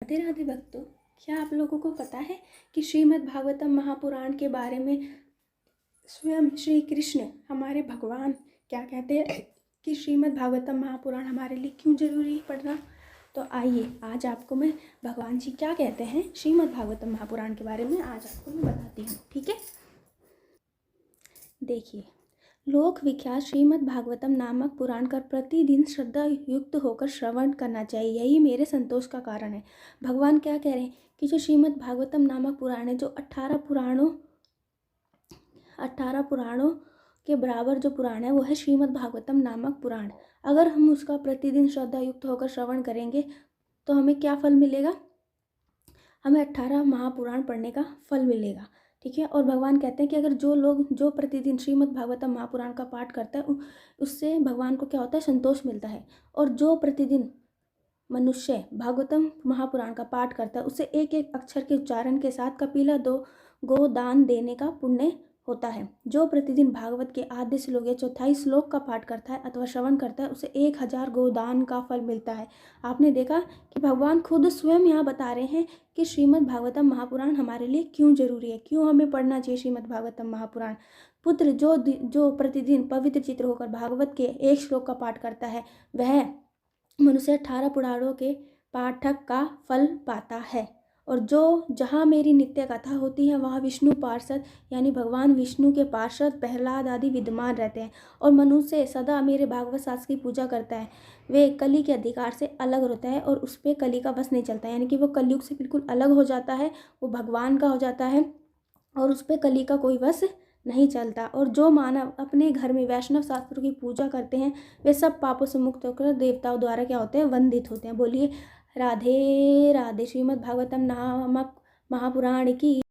राधे राधे भक्तों, क्या आप लोगों को पता है कि श्रीमद् भागवतम महापुराण के बारे में स्वयं श्री कृष्ण हमारे भगवान क्या कहते हैं कि श्रीमद् भागवतम महापुराण हमारे लिए क्यों जरूरी है पढ़ना। तो आइए आज आपको मैं भगवान जी क्या कहते हैं श्रीमद् भागवतम महापुराण के बारे में आज आपको मैं बताती हूँ। ठीक है, देखिए, लोक विख्यात श्रीमद् भागवतम नामक पुराण का प्रतिदिन श्रद्धा युक्त होकर श्रवण करना चाहिए, यही मेरे संतोष का कारण है। भगवान क्या कह रहे हैं कि जो श्रीमद् भागवतम नामक पुराण है, जो 18 पुराणों के बराबर जो पुराण है वो है श्रीमद् भागवतम नामक पुराण। अगर हम उसका प्रतिदिन श्रद्धा युक्त होकर श्रवण करेंगे तो हमें क्या फल मिलेगा? हमें 18 महापुराण पढ़ने का फल मिलेगा। ठीक है, और भगवान कहते हैं कि अगर जो लोग जो प्रतिदिन श्रीमद् भागवतम महापुराण का पाठ करता है उससे भगवान को क्या होता है? संतोष मिलता है। और जो प्रतिदिन मनुष्य भागवतम महापुराण का पाठ करता है उससे एक एक अक्षर के उच्चारण के साथ कपिला 2 गोदान देने का पुण्य होता है। जो प्रतिदिन भागवत के आद्य श्लोक या चौथाई श्लोक का पाठ करता है अथवा श्रवण करता है उसे 1000 गोदान का फल मिलता है। आपने देखा कि भगवान खुद स्वयं यहाँ बता रहे हैं कि श्रीमद् भागवतम महापुराण हमारे लिए क्यों जरूरी है, क्यों हमें पढ़ना चाहिए श्रीमद् भागवतम महापुराण। पुत्र जो प्रतिदिन पवित्र चित्र होकर भागवत के एक श्लोक का पाठ करता है वह मनुष्य 18 पुराणों के पाठक का फल पाता है। और जो जहाँ मेरी नित्य कथा होती है वहाँ विष्णु पार्षद यानी भगवान विष्णु के पार्षद प्रहलाद आदि विद्यमान रहते हैं। और मनुष्य सदा मेरे भागवत शास्त्र की पूजा करता है, वे कली के अधिकार से अलग होता है और उस पर कली का बस नहीं चलता, यानी कि वो कलयुग से बिल्कुल अलग हो जाता है, वो भगवान का हो जाता है और उस पर कली का कोई बस नहीं चलता। और जो मानव अपने घर में वैष्णव शास्त्रों की पूजा करते हैं वे सब पापों से मुक्त होकर देवताओं द्वारा क्या होते हैं? वंदित होते हैं। बोलिए राधे राधे। श्रीमद् भागवतम नामक महापुराण की